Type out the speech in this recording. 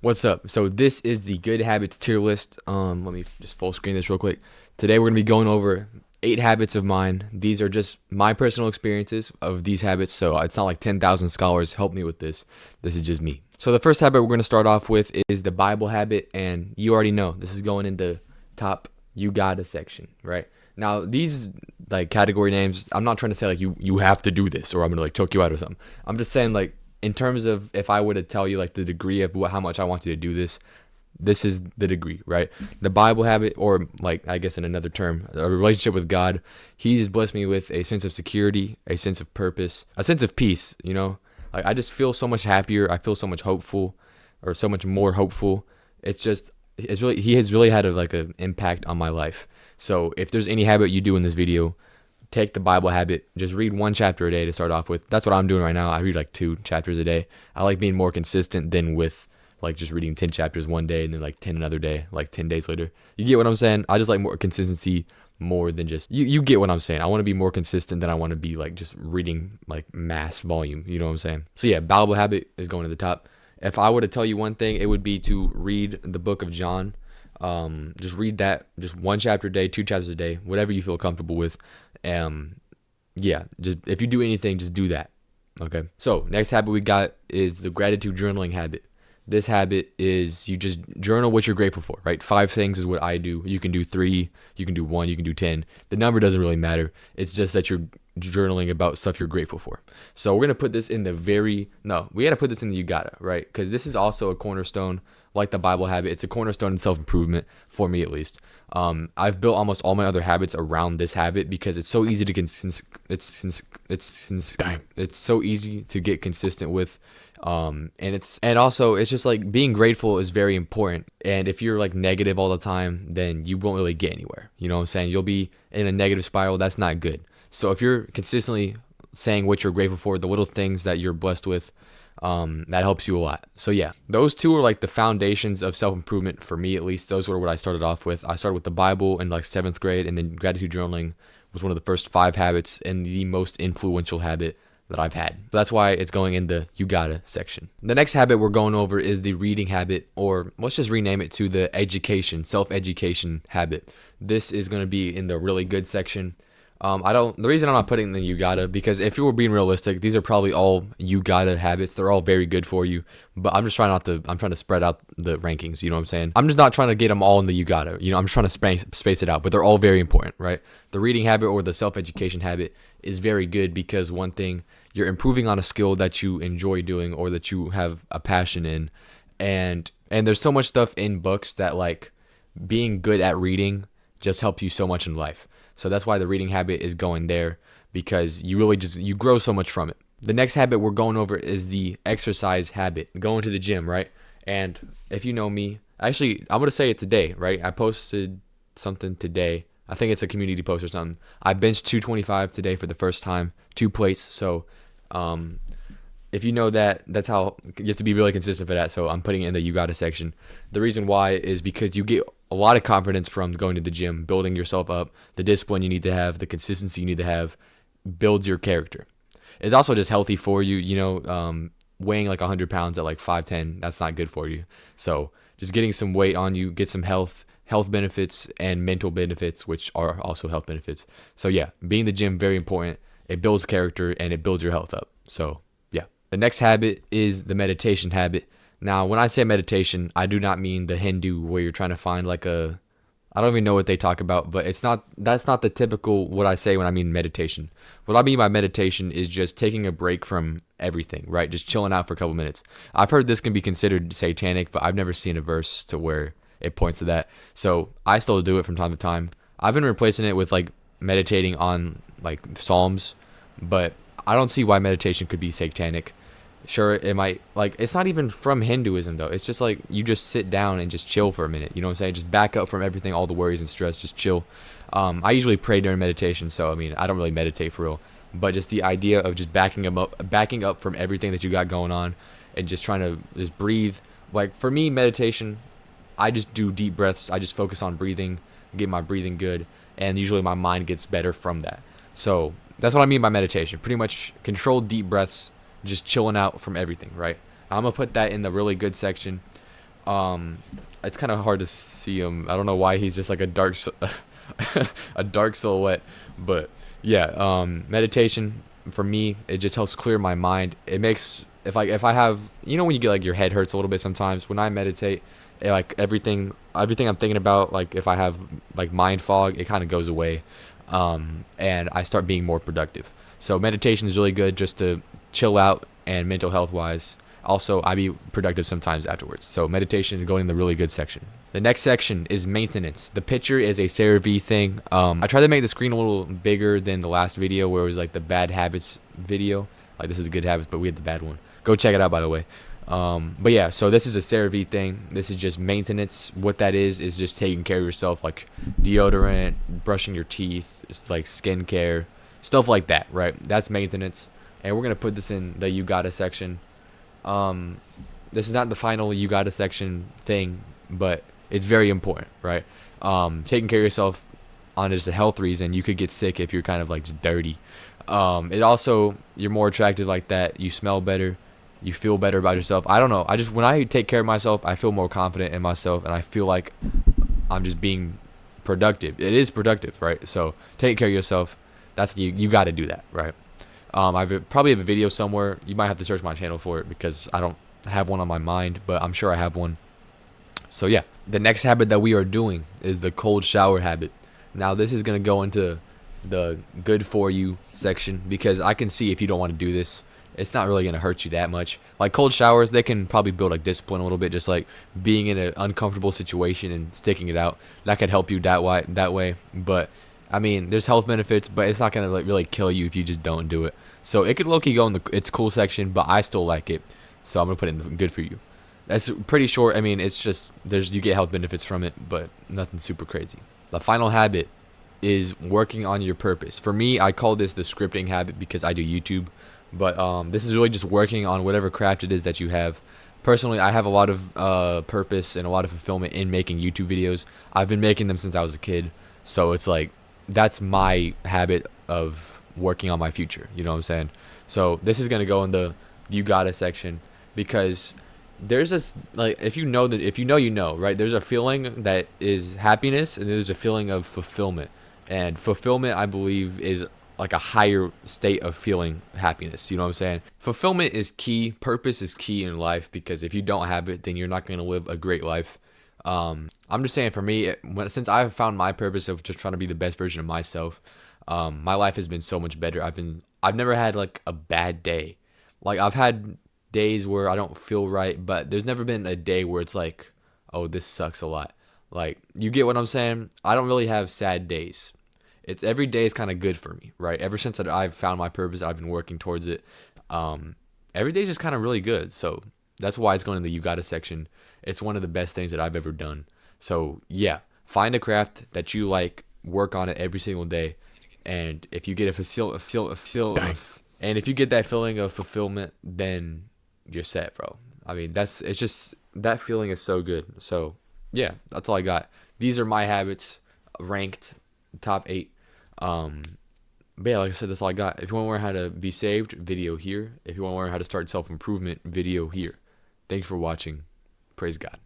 What's up? So this is the good habits tier list. Let me just full screen this real quick. Today we're gonna be going over 8 habits of mine. These are just my personal experiences of these habits. So it's not like 10,000 scholars help me with this. This is just me. So the first habit we're gonna start off with is the Bible habit, and you already know this is going in the top you gotta section, right? Now these like category names, I'm not trying to say like you have to do this or I'm gonna like choke you out or something. I'm just saying like in terms of if I were to tell you like the degree of how much I want you to do this, this is the degree, right? The Bible habit, or like I guess in another term, a relationship with God. He's blessed me with a sense of security, a sense of purpose, a sense of peace. Like I just feel so much happier. I feel so much hopeful, or so much more hopeful. It's really he has really had like an impact on my life. So if there's any habit you do in this video, take the Bible habit. Just read one chapter a day to start off with. That's what I'm doing right now. I read like 2 chapters a day. I like being more consistent than with like just reading 10 chapters one day and then like 10 another day, like 10 days later. You get what I'm saying? I just like more consistency more than just you get what I'm saying. I want to be more consistent than I want to be like just reading like mass volume. You know what I'm saying? So yeah, Bible habit is going to the top. If I were to tell you one thing, it would be to read the book of John. Just read that, just one chapter a day, 2 chapters a day, whatever you feel comfortable with. Yeah, just if you do anything, just do that. Okay. So next habit we got is the gratitude journaling habit. This habit is you just journal what you're grateful for, right? 5 things is what I do. You can do 3, you can do 1, you can do 10. The number doesn't really matter. It's just that you're journaling about stuff you're grateful for. So we're gonna put this in we gotta put this in the you gotta, right? Because this is also a cornerstone, like the Bible habit. It's a cornerstone in self improvement for me at least. I've built almost all my other habits around this habit because it's so easy to it's so easy to get consistent with. And also it's just like being grateful is very important. And if you're like negative all the time, then you won't really get anywhere. You know what I'm saying? You'll be in a negative spiral. That's not good. So if you're consistently saying what you're grateful for, the little things that you're blessed with, that helps you a lot. So yeah, those two are like the foundations of self-improvement for me, at least. Those were what I started off with. I started with the Bible in like 7th grade, and then gratitude journaling was one of the first 5 habits and the most influential habit that I've had. So that's why it's going in the you gotta section. The next habit we're going over is the reading habit, or let's just rename it to the self-education habit. This is going to be in the really good section. The reason I'm not putting in the you gotta, because if you were being realistic, these are probably all you gotta habits. They're all very good for you, but I'm trying to spread out the rankings. You know what I'm saying? I'm just not trying to get them all in the you gotta. I'm just trying to space it out, but they're all very important, right? The reading habit or the self-education habit is very good because one thing, you're improving on a skill that you enjoy doing or that you have a passion in, and there's so much stuff in books that like being good at reading just helps you so much in life. So that's why the reading habit is going there, because you really you grow so much from it. The next habit we're going over is the exercise habit, going to the gym, right? And if you know me, actually, I'm going to say it today, right? I posted something today. I think it's a community post or something. I benched 225 today for the first time, 2 plates. So, if you know that, that's how you have to be really consistent for that. So I'm putting it in the you gotta section. The reason why is because you get a lot of confidence from going to the gym, building yourself up. The discipline you need to have, the consistency you need to have, builds your character. It's also just healthy for you. Weighing like 100 pounds at like 5'10", that's not good for you. So just getting some weight on you, get some health benefits and mental benefits, which are also health benefits. So yeah, being in the gym, very important. It builds character and it builds your health up. So yeah. The next habit is the meditation habit. Now, when I say meditation, I do not mean the Hindu where you're trying to find like I don't even know what they talk about, but that's not the typical what I say when I mean meditation. What I mean by meditation is just taking a break from everything, right? Just chilling out for a couple minutes. I've heard this can be considered satanic, but I've never seen a verse to where it points to that. So I still do it from time to time. I've been replacing it with like meditating on like Psalms, but I don't see why meditation could be satanic. Sure, it might, like, it's not even from Hinduism though. It's just like you just sit down and just chill for a minute. You know what I'm saying? Just back up from everything, all the worries and stress. Just chill. I usually pray during meditation, so I mean, I don't really meditate for real. But just the idea of just backing up from everything that you got going on, and just trying to just breathe. Like for me, meditation, I just do deep breaths. I just focus on breathing, get my breathing good, and usually my mind gets better from that. So that's what I mean by meditation. Pretty much controlled deep breaths, just chilling out from everything, right? I'm gonna put that in the really good section. It's kind of hard to see him. I don't know why he's just like a dark a dark silhouette, but yeah, meditation for me, it just helps clear my mind. It makes, if I have, you know, when you get like your head hurts a little bit sometimes, when I meditate, like everything I'm thinking about, like if I have like mind fog, it kind of goes away, and I start being more productive. So meditation is really good just to chill out, and mental health wise, also I be productive sometimes afterwards. So meditation going in the really good section. The next section is maintenance. The picture is a CeraVe thing. I tried to make the screen a little bigger than the last video where it was like the bad habits video. Like this is good habits, but we had the bad one. Go check it out, by the way. But yeah, so this is a CeraVe thing. This is just maintenance. What that is just taking care of yourself, like deodorant, brushing your teeth, it's like skincare, stuff like that, right? That's maintenance. And we're gonna put this in the you gotta section. This is not the final you gotta section thing, but it's very important, right? Taking care of yourself on just a health reason. You could get sick if you're kind of like just dirty. It also, you're more attractive like that. You smell better. You feel better about yourself. I don't know. When I take care of myself, I feel more confident in myself, and I feel like I'm just being productive. It is productive, right? So taking care of yourself, that's you got to do that, right? Probably have a video somewhere. You might have to search my channel for it because I don't have one on my mind, but I'm sure I have one. So yeah, the next habit that we are doing is the cold shower habit. Now this is going to go into the good for you section, because I can see if you don't want to do this, it's not really going to hurt you that much. Like cold showers, they can probably build like discipline a little bit, just like being in an uncomfortable situation and sticking it out. That could help you that way. But I mean, there's health benefits, but it's not going to like really kill you if you just don't do it. So it could low-key go in the it's cool section, but I still like it. So I'm going to put it in the good for you. That's pretty short. I mean, it's just you get health benefits from it, but nothing super crazy. The final habit is working on your purpose. For me, I call this the scripting habit because I do YouTube, but this is really just working on whatever craft it is that you have. Personally, I have a lot of purpose and a lot of fulfillment in making YouTube videos. I've been making them since I was a kid, so it's like that's my habit of working on my future. You know what I'm saying? So this is gonna go in the you gotta section, because there's this, like, if you know, you know, right? There's a feeling that is happiness, and there's a feeling of fulfillment. And fulfillment, I believe, is like a higher state of feeling happiness. You know what I'm saying? Fulfillment is key. Purpose is key in life, because if you don't have it, then you're not going to live a great life. I'm just saying, for me, since I've found my purpose of just trying to be the best version of myself, my life has been so much better. I've never had like a bad day. Like I've had days where I don't feel right, but there's never been a day where it's like, oh, this sucks a lot. Like, you get what I'm saying? I don't really have sad days. It's every day is kind of good for me, right? Ever since I've found my purpose, I've been working towards it. Every day is just kind of really good. So that's why it's going in the you gotta section. It's one of the best things that I've ever done. So yeah, find a craft that you like, work on it every single day, and if you get and if you get that feeling of fulfillment, then you're set, bro. I mean, it's just, that feeling is so good. So yeah, that's all I got. These are my habits, ranked top 8. But yeah, like I said, that's all I got. If you want to learn how to be saved, video here. If you want to learn how to start self-improvement, video here. Thanks for watching. Praise God.